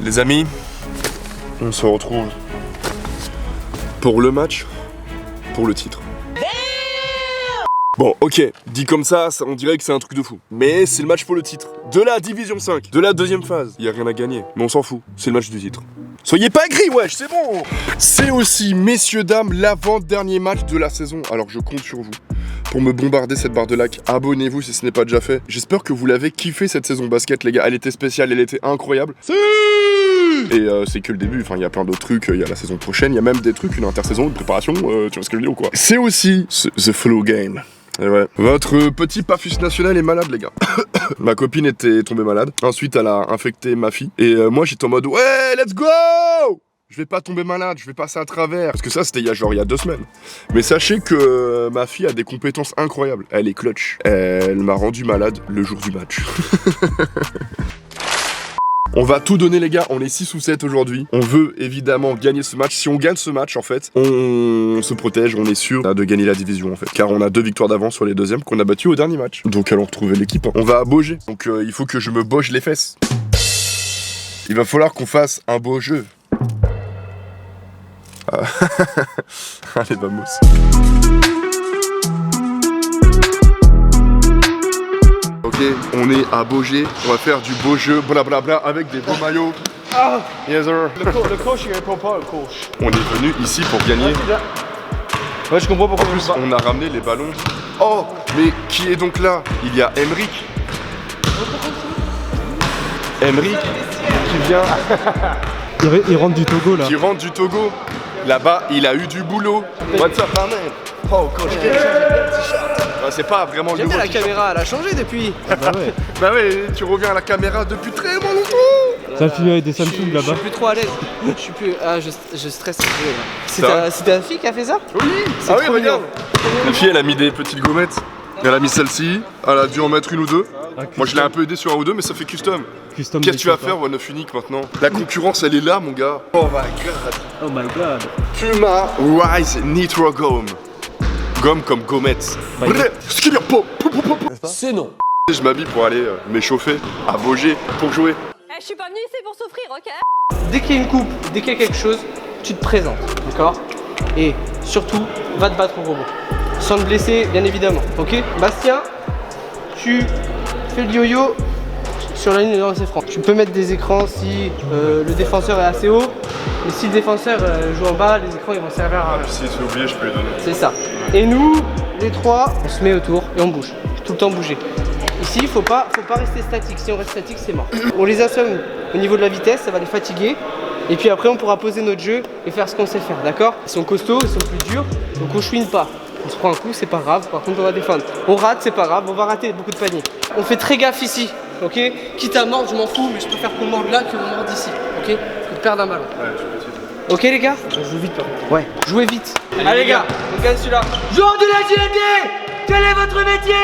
Les amis, on se retrouve pour le match, pour le titre. Bon, ok, dit comme ça, on dirait que c'est un truc de fou. Mais c'est le match pour le titre. De la Division 5, de la deuxième phase. Il y a rien à gagner, mais on s'en fout. C'est le match du titre. Soyez pas gris, wesh, c'est bon. C'est aussi, messieurs, dames, l'avant-dernier match de la saison. Alors je compte sur vous pour me bombarder cette barre de like. Abonnez-vous si ce n'est pas déjà fait. J'espère que vous l'avez kiffé cette saison basket, les gars. Elle était spéciale, elle était incroyable. Et c'est que le début, enfin il y a plein d'autres trucs, il y a la saison prochaine, il y a même des trucs, une intersaison, une préparation, tu vois ce que je veux dire ou quoi. C'est aussi The Flow Game. Et ouais. Votre petit Pafus national est malade, les gars. Ma copine était tombée malade. Ensuite, elle a infecté ma fille. Et moi, j'étais en mode ouais, let's go! Je vais pas tomber malade, je vais passer à travers. Parce que ça, c'était il y a 2 semaines. Mais sachez que ma fille a des compétences incroyables. Elle est clutch. Elle m'a rendu malade le jour du match. On va tout donner, les gars, on est 6 ou 7 aujourd'hui. On veut évidemment gagner ce match. Si on gagne ce match, en fait, on se protège, on est sûr de gagner la division, en fait. Car on a 2 victoires d'avance sur les deuxièmes qu'on a battus au dernier match. Donc allons retrouver l'équipe. On va à Beaugé, donc il faut que je me boge les fesses. Il va falloir qu'on fasse un beau jeu. Ah. Allez, vamos. Ok, on est à Beaugé, on va faire du beau jeu, blablabla, avec des beaux maillots. Ah, yes sir. Le coach, il répond pas, le coach. On est venu ici pour gagner. Ouais, je comprends pourquoi En plus, on a ramené les ballons. Oh, mais qui est donc là? Il y a Emric. Emric qui vient. Il rentre du Togo là. Qui rentre du Togo. Là-bas, il a eu du boulot. What's up, man? Oh, coach, c'est pas vraiment le nouveau. La caméra, elle a changé depuis. Bah ouais. Bah ouais, tu reviens à la caméra depuis très longtemps. Ça filme avec des Samsung là-bas. Je suis plus trop à l'aise. Je suis plus. Ah, je stresse. C'est ta fille qui a fait ça? Oui. Ah oui, regarde. La fille, elle a mis des petites gommettes. Elle a mis celle-ci. Elle a dû en mettre une ou deux. Moi, je l'ai un peu aidé sur un ou deux, mais ça fait custom. Qu'est-ce que tu vas faire, One of Unique, maintenant? La concurrence, elle est là, mon gars. Oh my god. Oh my god. Puma Rise Nitro Gomme. Gomme comme gommette. C'est non. Je m'habille pour aller m'échauffer à Beaugé pour jouer. Je suis pas venue ici pour souffrir, ok? Dès qu'il y a une coupe, dès qu'il y a quelque chose, tu te présentes, d'accord? Et surtout, va te battre au robot. Sans te blesser, bien évidemment, ok? Bastien, tu fais le yo-yo sur la ligne de lancer franc. Tu peux mettre des écrans si le défenseur est assez haut, mais si le défenseur joue en bas, les écrans ils vont servir à... Si c'est oublié, je peux lui donner. C'est ça. Et nous, les trois, on se met autour et on bouge. Tout le temps bouger. Ici, faut pas rester statique. Si on reste statique, c'est mort. On les assomme au niveau de la vitesse, ça va les fatiguer. Et puis après, on pourra poser notre jeu et faire ce qu'on sait faire, d'accord? Ils sont costauds, ils sont plus durs, donc on chouine pas. On se prend un coup, c'est pas grave, par contre on va défendre. On rate, c'est pas grave, on va rater beaucoup de paniers. On fait très gaffe ici, ok? Quitte à mordre, je m'en fous, mais je préfère qu'on morde là que qu'on morde ici, ok? Que de perdre un ballon. Ouais, je peux essayer. Ok les gars? On joue vite par contre. Ouais, jouez vite. Allez les gars, on gagne celui-là. Joueur de l'agilité, quel est votre métier?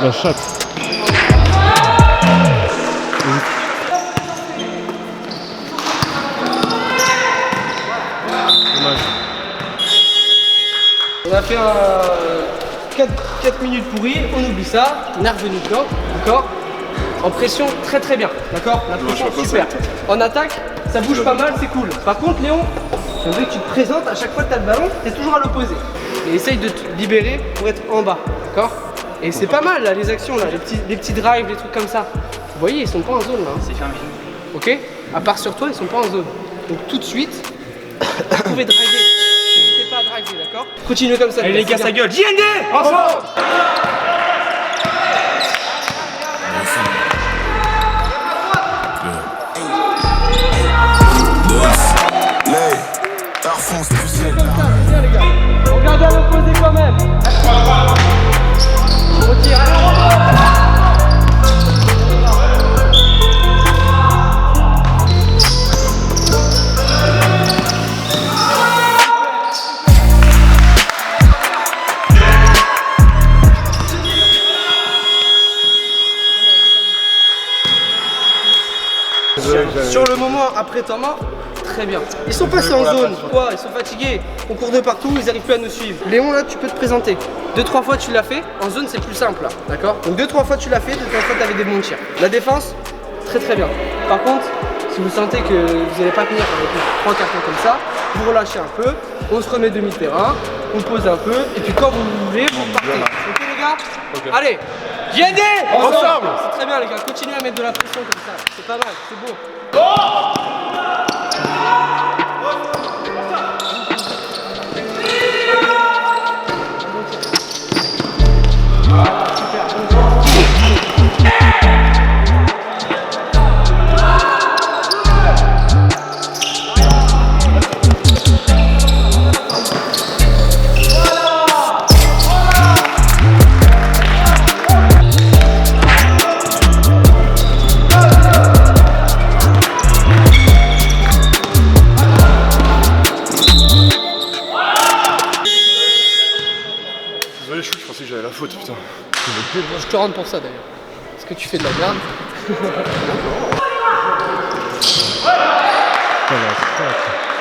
La chatte. On a fait 4 minutes pourries, on oublie ça, on est revenu dedans, d'accord? En pression, très très bien. D'accord? La pression, je vois pas super. En attaque, ça bouge pas mal, c'est cool. Par contre, Léon, j'aimerais que tu te présentes à chaque fois que tu as le ballon, tu es toujours à l'opposé. Et essaye de te libérer pour être en bas. D'accord? Et c'est pas mal là, les actions, là, les petits drives, les trucs comme ça. Vous voyez, ils sont pas en zone là. C'est fermé. Ok? À part sur toi, ils sont pas en zone. Donc tout de suite, vous pouvez driver. N'hésitez pas à driver, d'accord? Continuez comme ça. Allez les gars, c'est ça bien. gueule. JND ensemble. Bien, les gars. Regardez à l'opposé quand même. Je retire. Sur le moment après temps mort, très bien. Ils sont passés en zone, quoi, ils sont fatigués, on court de partout, ils n'arrivent plus à nous suivre. Léon là, tu peux te présenter. 2-3 fois tu l'as fait, en zone c'est plus simple là, d'accord? Donc 2-3 fois tu l'as fait, 2-3 fois tu avais des bons tirs. La défense, très très bien. Par contre, si vous sentez que vous n'allez pas tenir avec 3 cartons comme ça, vous relâchez un peu, on se remet demi-terrain, on pose un peu, et puis quand vous voulez, vous partez. Ok les gars? Ok. Allez, JND Ensemble. C'est très bien les gars, continuez à mettre de la pression comme ça, c'est pas mal, c'est beau. Désolé, je pensais que j'avais la faute, putain. Je te rends pour ça d'ailleurs. Parce que tu fais de la merde.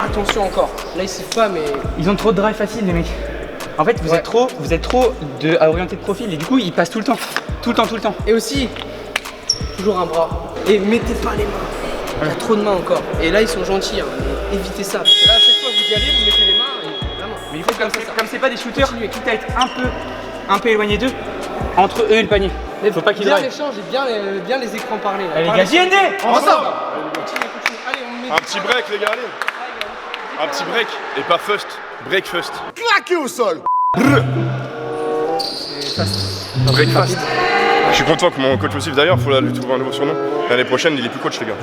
Attention encore. Là ils sifflent pas mais. Ils ont trop de drive facile les mecs. En fait vous êtes trop à orienter de profil et du coup ils passent tout le temps. Tout le temps. Et aussi, toujours un bras. Et mettez pas les mains. Il y a trop de mains encore. Et là ils sont gentils, hein. Mais évitez ça. Parce que là à chaque fois que vous y allez, vous mettez les mains et vraiment. Mais il faut comme c'est pas des shooters, Continuez. quitte à être un peu éloigné d'eux, entre eux et le panier. Mais Faut pas qu'ils bien drive. l'échange et bien les écrans parlés. là. Allez les Parlez. gars, JND ensemble. Continue. Allez, on met. Un petit break, les gars, allez. Un petit break. Et pas first. Break first. Claqué au sol. Break fast. Je suis content que mon coach aussi, d'ailleurs, il faut lui trouver un nouveau surnom. L'année prochaine, il est plus coach, les gars.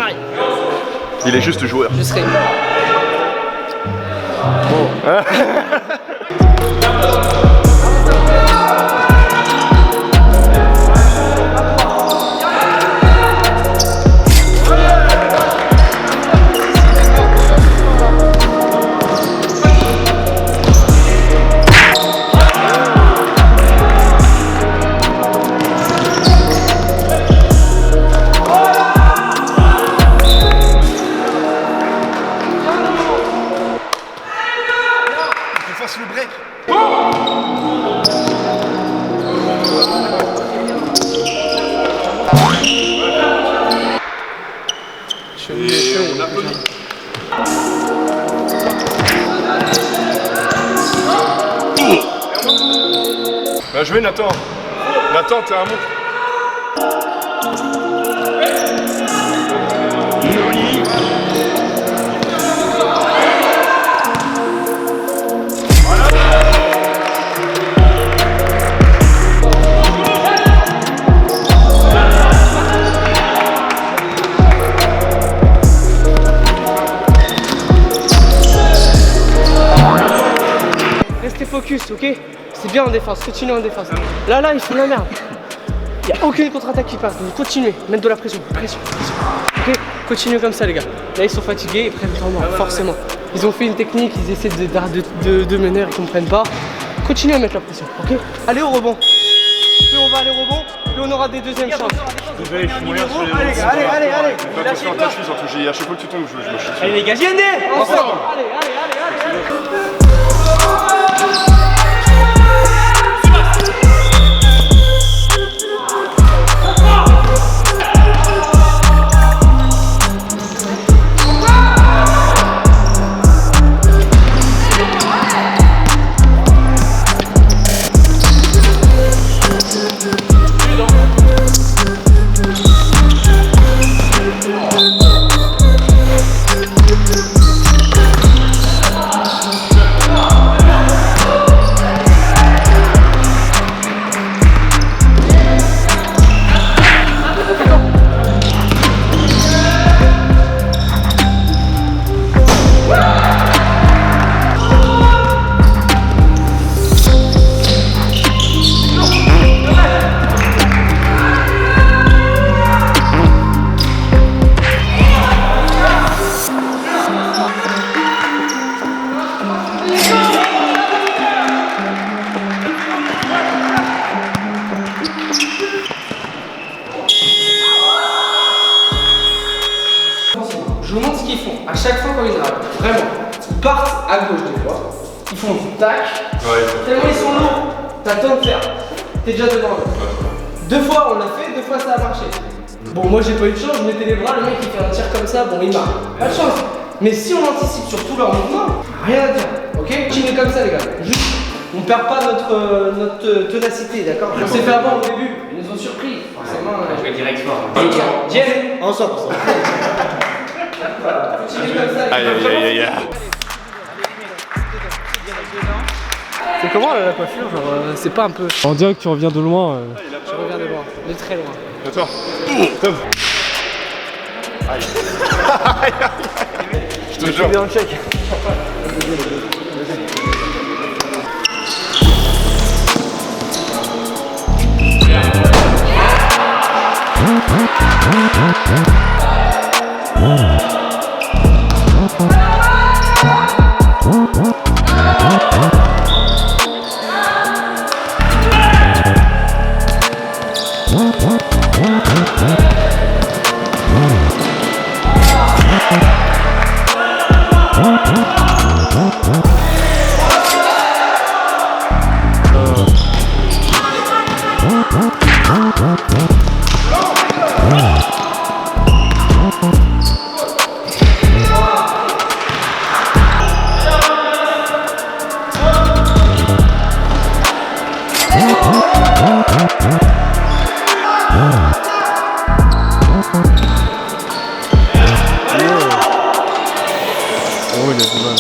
Allez, Il est juste joueur. je serai. Fasse le break. On applaudit. Bien joué, Nathan. Nathan, t'es un monstre. Restez focus, ok? C'est bien en défense, continuez en défense. Là, ils font la merde. Il n'y a aucune contre-attaque qui passe, donc continuez, mettre de la pression. Ok? Continuez comme ça, les gars. Là, ils sont fatigués, ils prennent le temps mort, forcément. Ils ont fait une technique, ils essaient de mener, ils comprennent pas. Continuez à mettre la pression, ok? Allez au rebond. Plus on va aller au rebond, plus on aura des deuxièmes chances. Désolé, je suis moyen sur les Allez, gars, allez. Faut pas faire ta cheville, surtout. À chaque fois que tu tombes, je me chie. Allez les gars, JND Ensemble. Allez. qu'ils font, à chaque fois quand ils arrivent, vraiment, ils partent à gauche des fois, ils font du tac, tellement ils sont lourds, t'as le temps de faire, t'es déjà devant eux. 2 fois on l'a fait, 2 fois ça a marché. Bon, moi j'ai pas eu de chance, je mettais les bras, le mec il fait un tir comme ça, bon il marque, pas de chance. Mais si on anticipe sur tous leurs mouvements, rien à dire, ok? Continuez comme ça les gars, juste, on perd pas notre ténacité, d'accord? On s'est fait avoir au début, ils nous ont surpris, forcément. Je vais direct fort. Tiens, Ensemble. continuez comme ça. Aïe aïe aïe aïe aïe. C'est comment la coiffure? Genre, c'est pas un peu. On dirait que tu reviens de loin. Je reviens de loin, de très loin. Attends. Tom. Aïe. Je te jure. Dans le check. Oh, il a du mal.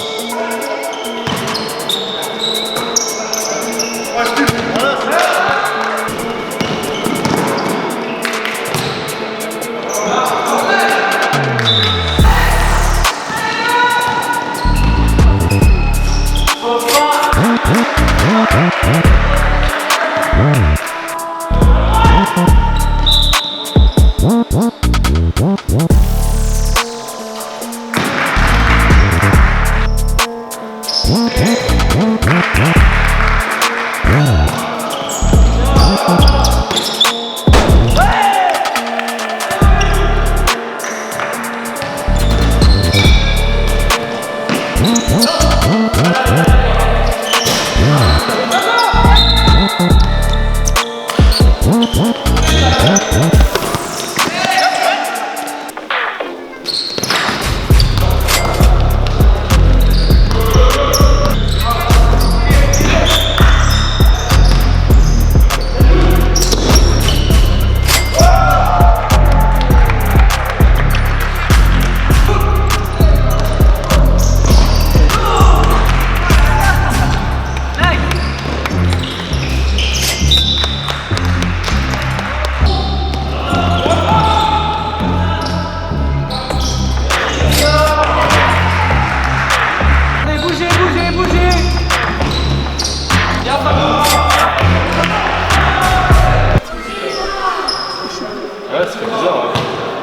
Ouais, c'est bizarre. Ouais.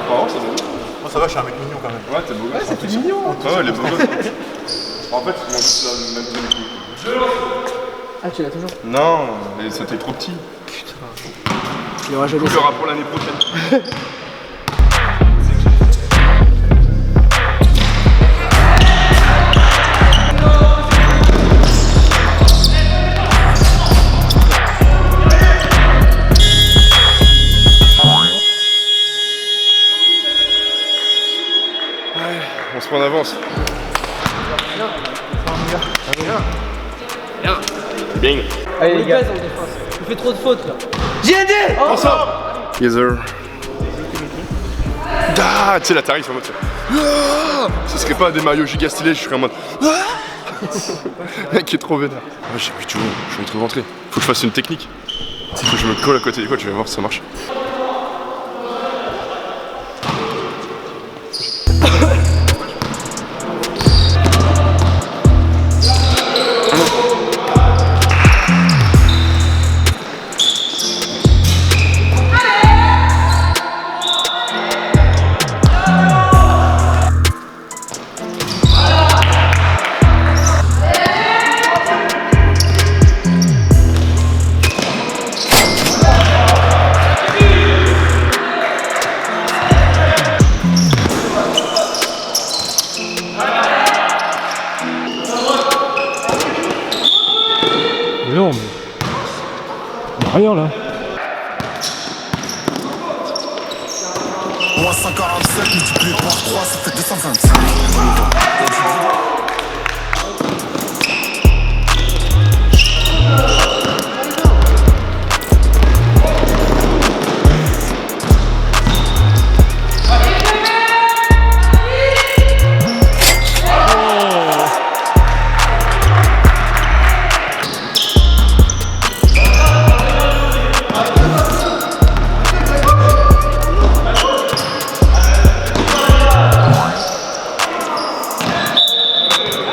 Vraiment, ça donne. Moi ça va, je suis un mec mignon quand même. Ouais, t'es beau gosse. Ouais, C'est mignon. Ouais, les beaux gosses. En fait, ils m'ont juste la même zone que Ah, tu l'as toujours? Non, mais c'était trop petit. Il y aura jamais Il y aura pour l'année prochaine. On se prend en avance. Bien. Allez les gars, en défense. Tu fais trop de fautes là. JD! Ensemble. Yes sir. Ah, tu sais, là t'arrives en mode ça. Ah, ce serait pas des Mario giga stylés, je serais en mode. Ah. Le mec est trop vénère. Ah, j'ai plus tout, je suis en train de rentrer. Faut que je fasse une technique. Faut que je me colle à côté des coachs, je vais voir si ça marche. meilleur là. Moi 147 multiplié par 3 ça fait 225.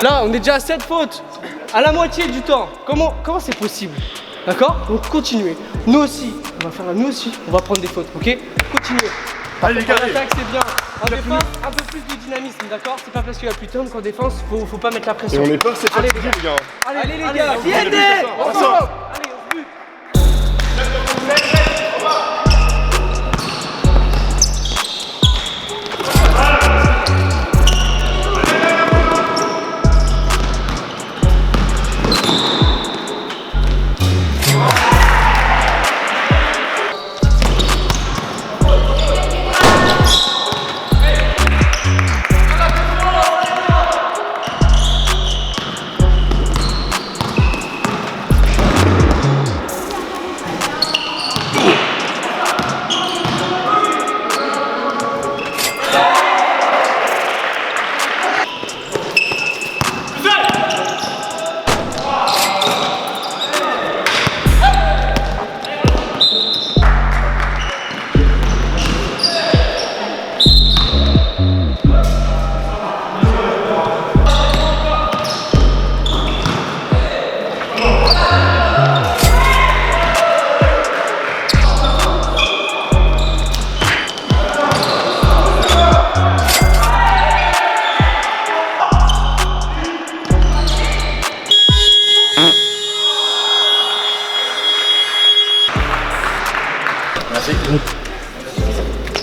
Là, on est déjà à 7 fautes, à la moitié du temps. Comment c'est possible? D'accord? Donc continuez. Nous aussi, on va faire là, nous aussi, on va prendre des fautes, ok? Continuez. Allez les gars, En attaque, c'est bien. En défense, un peu plus de dynamisme, d'accord? C'est pas parce qu'il y a plus de temps qu'en défense, faut pas mettre la et pression. on est pas assez Allez, fatigués les gars. Allez les gars, Viens allez, on se bute.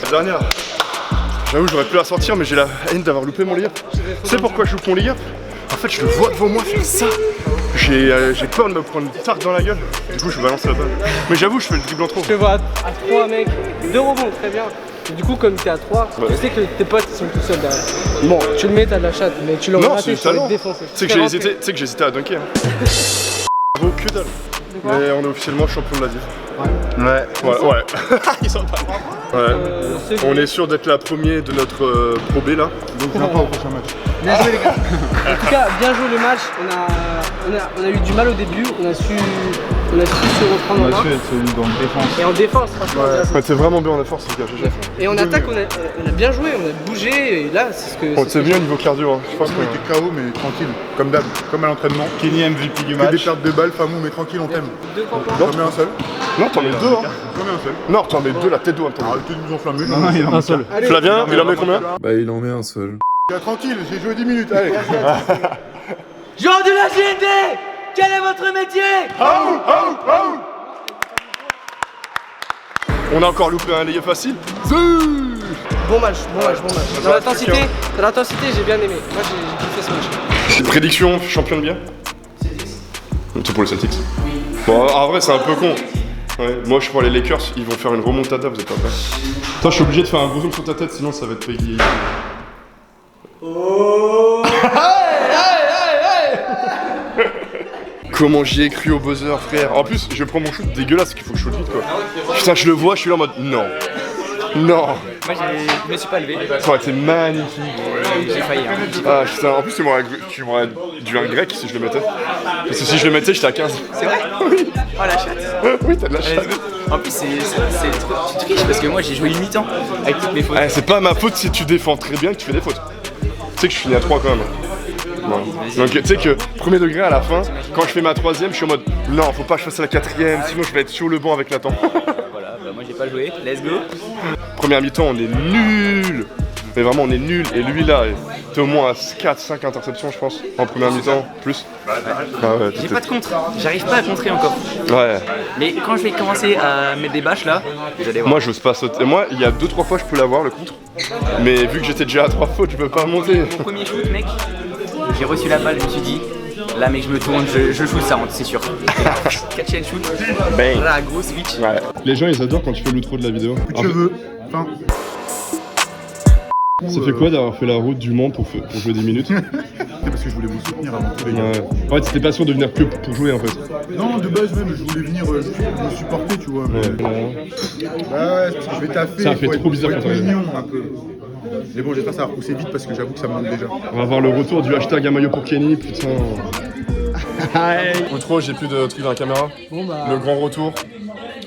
La dernière, j'avoue j'aurais pu la sortir mais j'ai la haine d'avoir loupé mon layup. Tu sais pourquoi je loupe mon layup? En fait je le vois devant moi faire ça. J'ai peur de me prendre une tarte dans la gueule. Du coup je balance la balle. Mais j'avoue je fais le dribble en trop. Je te vois à 3 mec, 2 rebonds, très bien. Et du coup comme t'es à 3, je sais que tes potes ils sont tout seuls derrière. Bon, tu le mets, t'as de la chatte, mais tu l'aurais Non, raté, c'est tu l'aurais talent. défoncé. Tu sais que j'ai hésité à dunker. Gros que dalle. Mais on est officiellement champion de la div. Ouais. Ils sont pas ouais. On est sûr d'être la première de notre Pro B là. Donc viens pas au prochain match. Bien joué les gars. En tout cas, bien joué le match. On a eu du mal au début, on a su se reprendre en main. C'est dans le défense. Et en défense, franchement, Ouais, c'est vraiment bien en défense les gars. et en attaque, on a bien joué, on a bougé. Et là, c'est ce que. On s'est bien au niveau cardio. Hein. Je pense Famou était KO mais tranquille, comme d'hab, comme à l'entraînement. Kenny MVP du match. Que des pertes de balles, Famou mais tranquille, on t'aime. J'en mets un seul. Non, t'en mets deux. Hein. J'en mets un seul. Non, t'en mets deux, la tête d'eau. Arrêtez de nous enflammer. Non, il en a un seul. Flavien, il en met combien? Bah il en met un seul. Tranquille, j'ai joué 10 minutes, allez. Joueur de la GND, quel est votre métier? On a encore loupé un layup facile. Bon match. Dans l'intensité, j'ai bien aimé. Moi, j'ai kiffé ce match. Prédiction, champion de bien? C'est pour les Celtics. Bon, en vrai, c'est un peu con. Ouais, moi, je suis pour les Lakers, ils vont faire une remontada, vous êtes pas prêts? Toi, je suis obligé de faire un gros zoom sur ta tête, sinon ça va être payé. Comment j'y ai cru au buzzer, frère. En plus, je prends mon shoot dégueulasse, qu'il faut que je shoot vite, quoi. Putain, je le vois, je suis là en mode non. Non. Moi je me suis pas levé. Ça aurait été magnifique. J'ai failli. Ah putain, en plus tu m'aurais dû un grec si je le mettais. Parce que si je le mettais, j'étais à 15. C'est vrai? Oui. Oh la chatte. Oui, t'as de la chatte. En plus tu triches parce que moi j'ai joué une mi-temps avec toutes mes fautes. Ah, c'est pas ma faute si tu défends très bien que tu fais des fautes. Tu sais que je finis à 3 quand même. Ouais. Donc tu sais que premier degré à la fin, quand je fais ma troisième, je suis en mode non, faut pas que je fasse la quatrième, sinon je vais être sur le banc avec Nathan. Voilà, bah moi j'ai pas joué, let's go. Première mi-temps, on est nul. Mais vraiment, on est nul. Et lui là, t'es au moins à 4-5 interceptions, je pense, en première mi-temps, plus. Ah ouais, J'ai pas de contre, j'arrive pas à contrer encore. Ouais. Mais quand je vais commencer à mettre des bâches là, vous allez voir. Moi, j'ose pas sauter. Moi, il y a 2-3 fois, je peux l'avoir le contre. Mais vu que j'étais déjà à 3 fautes, je peux pas monter. Mon premier shoot, mec, j'ai reçu la balle, je me suis dit, Là, mec, je me tourne, je shoot ça, c'est sûr. Catch and shoot. Bang. Voilà, gros switch. Ouais. Les gens ils adorent quand tu fais l'outro de la vidéo. Coup de cheveux. Enfin. Ça fait quoi d'avoir fait la route du Mans pour jouer 10 minutes? C'est parce que je voulais vous soutenir avant tout les gars. Ouais. En fait, c'était pas sûr de venir que pour jouer en fait. Non, de base même, je voulais venir me supporter, tu vois. Mais... Ouais. Bah ouais, parce que je vais taffer. Ça a fait faut trop être- bizarre faut être quand t'arrives. mignon un peu. Mais bon, j'espère que ça va repousser vite parce que j'avoue que ça me manque déjà. On va voir le retour du hashtag un maillot pour Kenny, putain. Outro, j'ai plus de trucs dans la caméra. Bon bah, Le grand retour.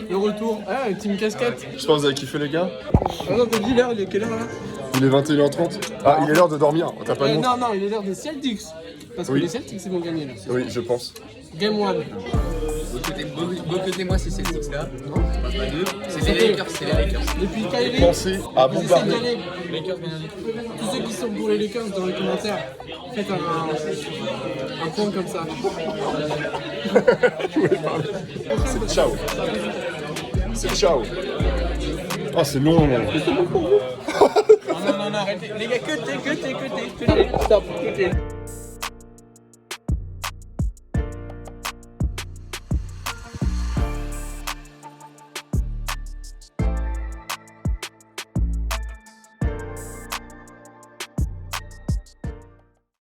le retour. Ah, une team casquette. J'espère que vous avez kiffé les gars. Ah non, t'as dit l'heure, il est quelle heure là? Il est 21h30. Ah, il est l'heure de dormir. T'as pas de montre? Non, il est l'heure des Celtics. Parce que Oui. les Celtics ils vont gagner là. Oui, je pense. Game 1. Côté moi, c'est Celtics là. Non, pas deux. C'est les Lakers, c'est les Lakers. Depuis Kyrie, Pensez à vous essayez bombarder. d'y aller. Tous ceux qui sont pour les Lakers dans les commentaires, faites un point comme ça. C'est ciao. C'est ciao. Oh, c'est long. Non, arrêtez. Les gars, que t'es. Stop.